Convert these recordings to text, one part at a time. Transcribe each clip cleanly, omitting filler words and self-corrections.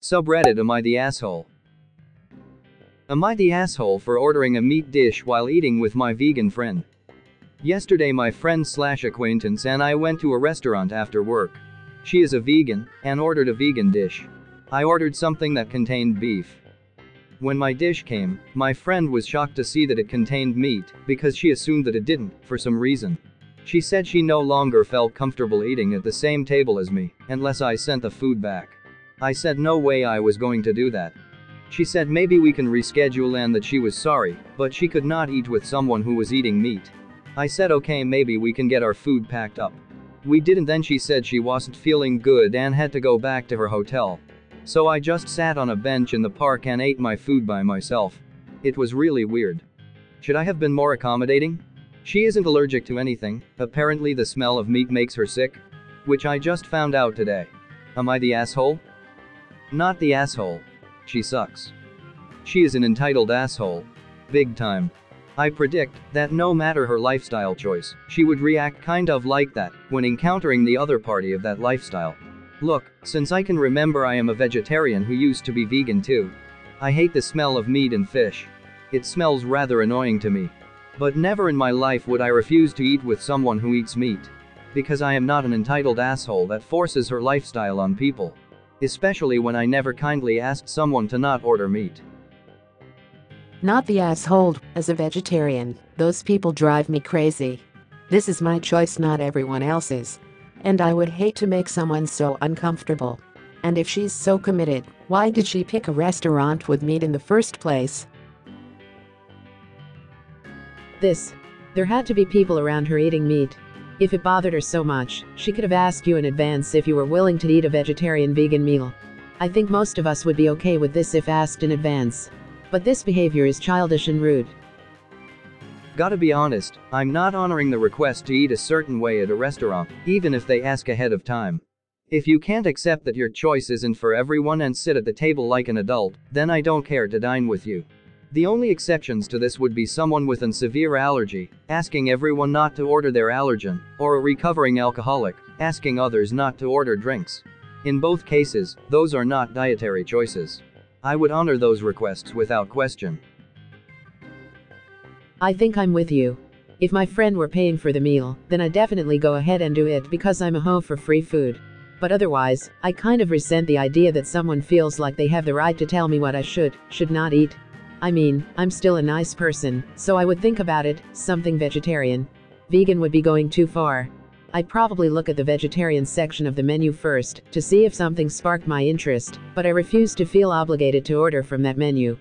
Subreddit 𝙬𝙀𝙎. Am I the asshole for ordering a meat dish while eating with my vegan friend? Yesterday my friend/acquaintance and I went to a restaurant after work. She is a vegan and ordered a vegan dish. I ordered something that contained beef. When my dish came, my friend was shocked to see that it contained meat because she assumed that it didn't, for some reason. She said she no longer felt comfortable eating at the same table as me unless I sent the food back. I said no way I was going to do that. She said maybe we can reschedule and that she was sorry, but she could not eat with someone who was eating meat. I said okay, maybe we can get our food packed up. We didn't. Then she said she wasn't feeling good and had to go back to her hotel. So I just sat on a bench in the park and ate my food by myself. It was really weird. Should I have been more accommodating? She isn't allergic to anything. Apparently the smell of meat makes her sick. Which I just found out today. Am I the asshole? Not the asshole. She sucks. She is an entitled asshole. Big time. I predict that no matter her lifestyle choice, she would react kind of like that when encountering the other party of that lifestyle. Look, since I can remember, I am a vegetarian who used to be vegan too. I hate the smell of meat and fish. It smells rather annoying to me. But never in my life would I refuse to eat with someone who eats meat. Because I am not an entitled asshole that forces her lifestyle on people. Especially when I never kindly asked someone to not order meat. Not the asshole. As a vegetarian, those people drive me crazy. This is my choice, not everyone else's. And I would hate to make someone so uncomfortable. And if she's so committed, why did she pick a restaurant with meat in the first place? There had to be people around her eating meat. If it bothered her so much, she could have asked you in advance if you were willing to eat a vegetarian-vegan meal. I think most of us would be okay with this if asked in advance. But this behavior is childish and rude. Gotta be honest, I'm not honoring the request to eat a certain way at a restaurant, even if they ask ahead of time. If you can't accept that your choice isn't for everyone and sit at the table like an adult, then I don't care to dine with you. The only exceptions to this would be someone with a severe allergy, asking everyone not to order their allergen, or a recovering alcoholic, asking others not to order drinks. In both cases, those are not dietary choices. I would honor those requests without question. I think I'm with you. If my friend were paying for the meal, then I'd definitely go ahead and do it because I'm a hoe for free food. But otherwise, I kind of resent the idea that someone feels like they have the right to tell me what I should not eat. I mean, I'm still a nice person, so I would think about it. Something vegetarian. Vegan would be going too far. I'd probably look at the vegetarian section of the menu first to see if something sparked my interest, but I refuse to feel obligated to order from that menu.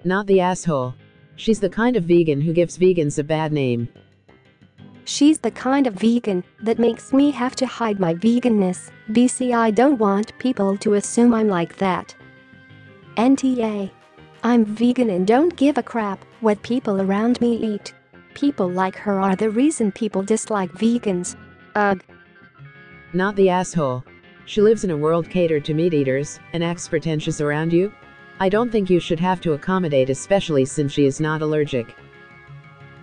Not the asshole. She's the kind of vegan who gives vegans a bad name. She's the kind of vegan that makes me have to hide my veganness. BC, I don't want people to assume I'm like that. NTA. I'm vegan and don't give a crap what people around me eat. People like her are the reason people dislike vegans. Ugh. Not the asshole. She lives in a world catered to meat eaters and acts pretentious around you. I don't think you should have to accommodate, especially since she is not allergic.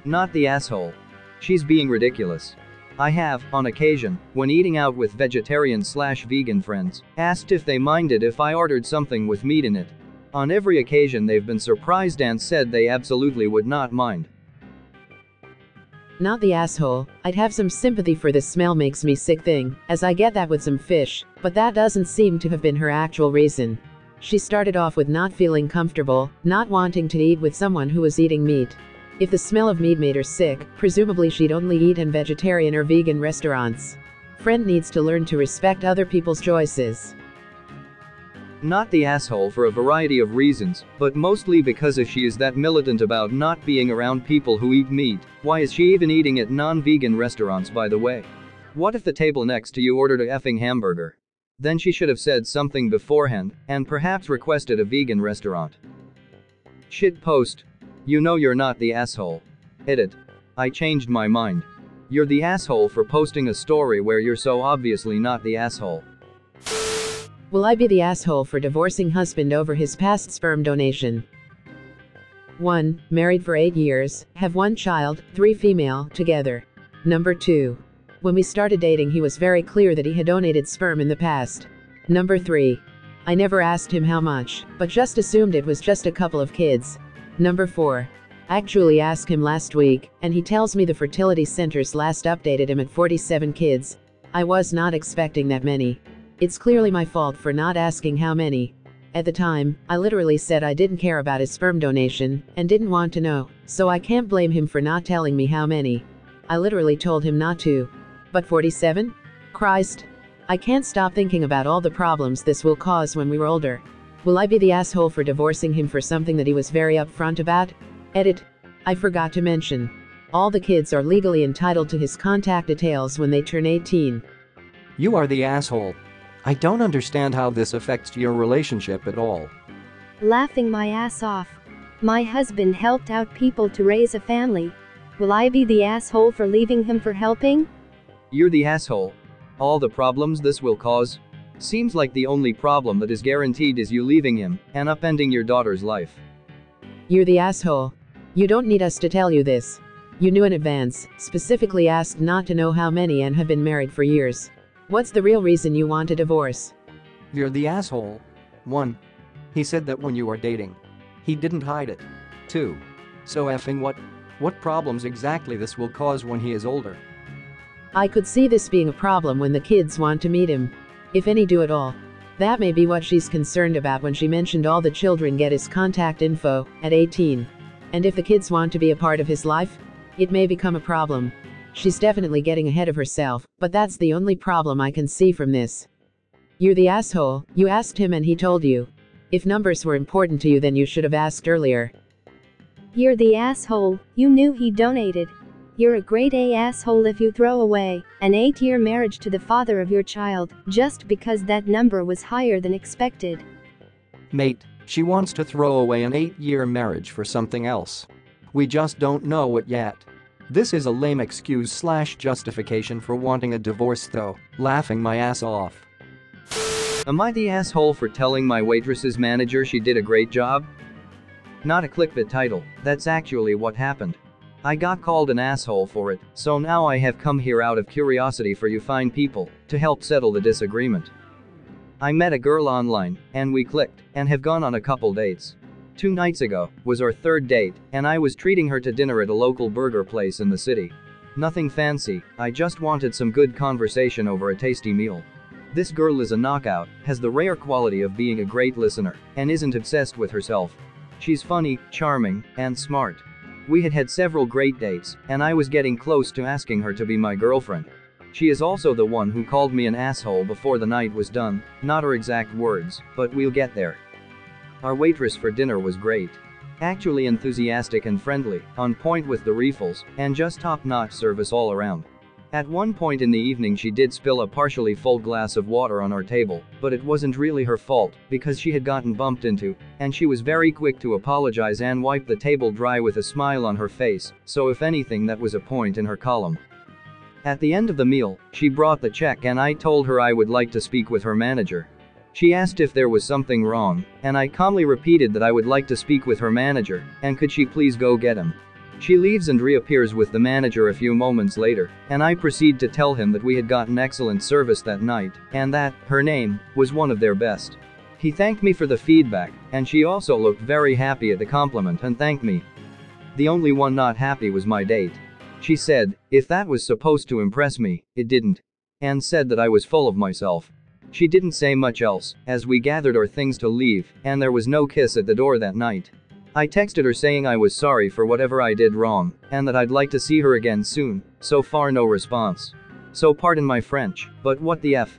Not the asshole. She's being ridiculous. I have, on occasion, when eating out with vegetarian/vegan friends, asked if they minded if I ordered something with meat in it. On every occasion they've been surprised and said they absolutely would not mind. Not the asshole. I'd have some sympathy for this smell makes me sick thing, as I get that with some fish, but that doesn't seem to have been her actual reason. She started off with not feeling comfortable, not wanting to eat with someone who was eating meat. If the smell of meat made her sick, presumably she'd only eat in vegetarian or vegan restaurants. Friend needs to learn to respect other people's choices. Not the asshole for a variety of reasons, but mostly because if she is that militant about not being around people who eat meat, why is she even eating at non-vegan restaurants, by the way? What if the table next to you ordered a effing hamburger? Then she should have said something beforehand, and perhaps requested a vegan restaurant. Shit post. You know you're not the asshole. Edit. I changed my mind. You're the asshole for posting a story where you're so obviously not the asshole. Will I be the asshole for divorcing husband over his past sperm donation? 1. Married for 8 years, have 1 child, 3 female, together. Number 2. When we started dating he was very clear that he had donated sperm in the past. Number 3. I never asked him how much, but just assumed it was just a couple of kids. Number 4. Actually asked him last week, and he tells me the fertility centers last updated him at 47 kids. I was not expecting that many. It's clearly my fault for not asking how many. At the time, I literally said I didn't care about his sperm donation, and didn't want to know, so I can't blame him for not telling me how many. I literally told him not to. But 47? Christ. I can't stop thinking about all the problems this will cause when we were older. Will I be the asshole for divorcing him for something that he was very upfront about? Edit. I forgot to mention. All the kids are legally entitled to his contact details when they turn 18. You are the asshole. I don't understand how this affects your relationship at all. Laughing my ass off. My husband helped out people to raise a family. Will I be the asshole for leaving him for helping? You're the asshole. All the problems this will cause? Seems like the only problem that is guaranteed is you leaving him and upending your daughter's life. You're the asshole. You don't need us to tell you this. You knew in advance, specifically asked not to know how many and have been married for years. What's the real reason you want a divorce? You're the asshole. 1. He said that when you were dating. He didn't hide it. 2. So effing what? What problems exactly this will cause when he is older? I could see this being a problem when the kids want to meet him. If any do at all. That may be what she's concerned about when she mentioned all the children get his contact info at 18. And if the kids want to be a part of his life, it may become a problem. She's definitely getting ahead of herself, but that's the only problem I can see from this. You're the asshole. You asked him and he told you. If numbers were important to you, then you should have asked earlier. You're the asshole. You knew he donated. You're a grade A asshole if you throw away an 8-year marriage to the father of your child just because that number was higher than expected. Mate, she wants to throw away an 8-year marriage for something else. We just don't know it yet. This is a lame excuse/justification for wanting a divorce though. Laughing my ass off. Am I the asshole for telling my waitress's manager she did a great job? Not a clickbait title, that's actually what happened. I got called an asshole for it, so now I have come here out of curiosity for you fine people to help settle the disagreement. I met a girl online, and we clicked, and have gone on a couple dates. 2 nights ago was our 3rd date, and I was treating her to dinner at a local burger place in the city. Nothing fancy, I just wanted some good conversation over a tasty meal. This girl is a knockout, has the rare quality of being a great listener, and isn't obsessed with herself. She's funny, charming, and smart. We had had several great dates, and I was getting close to asking her to be my girlfriend. She is also the one who called me an asshole before the night was done, not her exact words, but we'll get there. Our waitress for dinner was great. Actually enthusiastic and friendly, on point with the refills, and just top-notch service all around. At one point in the evening she did spill a partially full glass of water on our table, but it wasn't really her fault, because she had gotten bumped into, and she was very quick to apologize and wipe the table dry with a smile on her face, so if anything that was a point in her column. At the end of the meal, she brought the check and I told her I would like to speak with her manager. She asked if there was something wrong, and I calmly repeated that I would like to speak with her manager, and could she please go get him. She leaves and reappears with the manager a few moments later, and I proceed to tell him that we had gotten excellent service that night, and that her name was one of their best. He thanked me for the feedback, and she also looked very happy at the compliment and thanked me. The only one not happy was my date. She said, if that was supposed to impress me, it didn't. And said that I was full of myself. She didn't say much else, as we gathered our things to leave, and there was no kiss at the door that night. I texted her saying I was sorry for whatever I did wrong, and that I'd like to see her again soon. So far no response. So pardon my French, but what the F?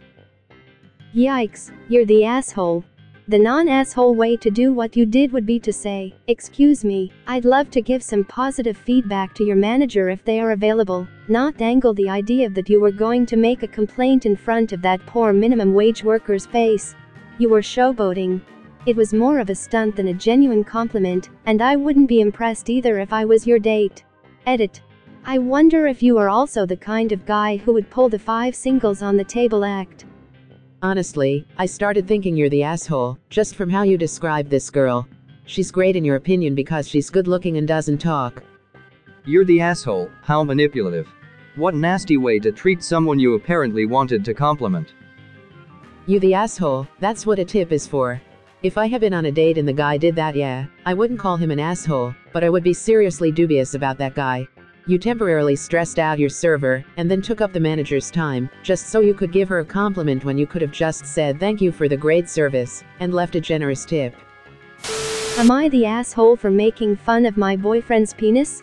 Yikes, you're the asshole. The non-asshole way to do what you did would be to say, excuse me, I'd love to give some positive feedback to your manager if they are available, not dangle the idea that you were going to make a complaint in front of that poor minimum wage worker's face. You were showboating. It was more of a stunt than a genuine compliment, and I wouldn't be impressed either if I was your date. Edit. I wonder if you are also the kind of guy who would pull the 5 singles on the table act. Honestly, I started thinking you're the asshole, just from how you describe this girl. She's great in your opinion because she's good looking and doesn't talk. You're the asshole, how manipulative. What nasty way to treat someone you apparently wanted to compliment. You the asshole, that's what a tip is for. If I had been on a date and the guy did that, yeah, I wouldn't call him an asshole, but I would be seriously dubious about that guy. You temporarily stressed out your server, and then took up the manager's time, just so you could give her a compliment when you could have just said thank you for the great service, and left a generous tip. Am I the asshole for making fun of my boyfriend's penis?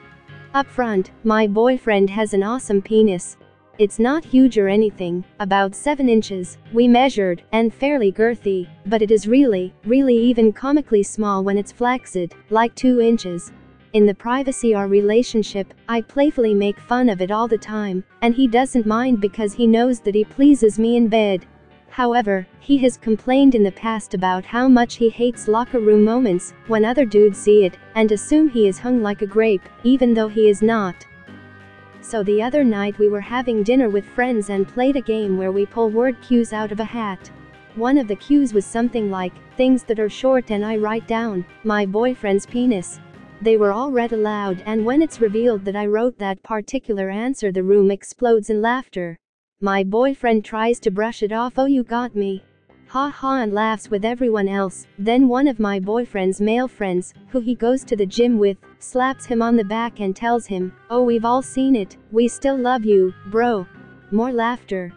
Up front, my boyfriend has an awesome penis. It's not huge or anything, about 7 inches, we measured, and fairly girthy, but it is really even comically small when it's flaccid, like 2 inches. In the privacy of our relationship, I playfully make fun of it all the time, and he doesn't mind because he knows that he pleases me in bed. However, he has complained in the past about how much he hates locker room moments, when other dudes see it, and assume he is hung like a grape, even though he is not. So the other night we were having dinner with friends and played a game where we pull word cues out of a hat. One of the cues was something like, things that are short, and I write down, my boyfriend's penis. They were all read aloud, and when it's revealed that I wrote that particular answer, the room explodes in laughter. My boyfriend tries to brush it off, "Oh, you got me. Ha ha," and laughs with everyone else. Then one of my boyfriend's male friends, who he goes to the gym with, slaps him on the back and tells him, "Oh, we've all seen it, we still love you, bro." More laughter.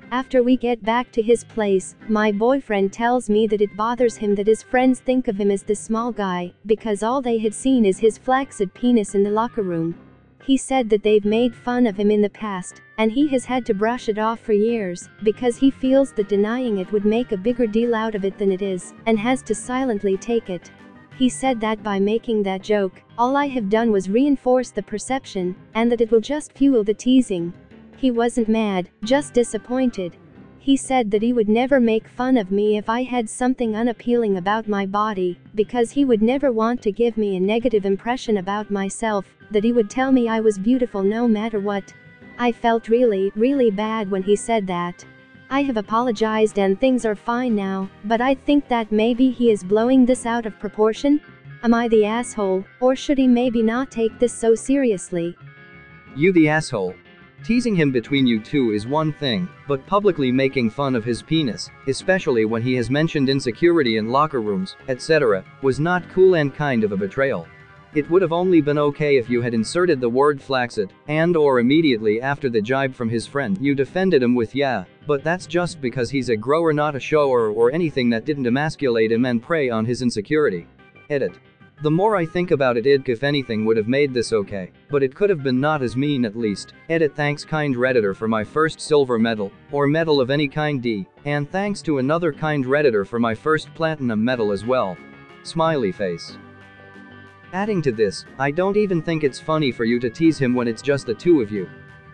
After we get back to his place, my boyfriend tells me that it bothers him that his friends think of him as the small guy, because all they had seen is his flaccid penis in the locker room. He said that they've made fun of him in the past, and he has had to brush it off for years, because he feels that denying it would make a bigger deal out of it than it is, and has to silently take it. He said that by making that joke, all I have done was reinforce the perception, and that it will just fuel the teasing. He wasn't mad, just disappointed. He said that he would never make fun of me if I had something unappealing about my body, because he would never want to give me a negative impression about myself, that he would tell me I was beautiful no matter what. I felt really bad when he said that. I have apologized and things are fine now, but I think that maybe he is blowing this out of proportion. Am I the asshole, or should he maybe not take this so seriously? You the asshole. Teasing him between you two is one thing, but publicly making fun of his penis, especially when he has mentioned insecurity in locker rooms, etc., was not cool and kind of a betrayal. It would have only been okay if you had inserted the word flaccid, and/or immediately after the jibe from his friend you defended him with "yeah, but that's just because he's a grower not a shower," or anything that didn't emasculate him and prey on his insecurity. Edit. The more I think about it, if anything would have made this okay, but it could have been not as mean at least. Edit. Thanks kind Redditor for my first silver medal, or medal of any kind D, and thanks to another kind Redditor for my first platinum medal as well. Smiley face. Adding to this, I don't even think it's funny for you to tease him when it's just the two of you.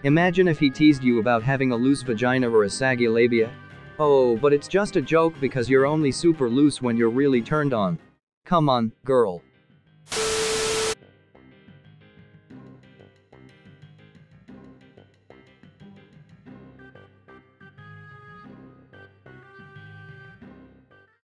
Imagine if he teased you about having a loose vagina or a saggy labia. Oh, but it's just a joke because you're only super loose when you're really turned on. Come on, girl.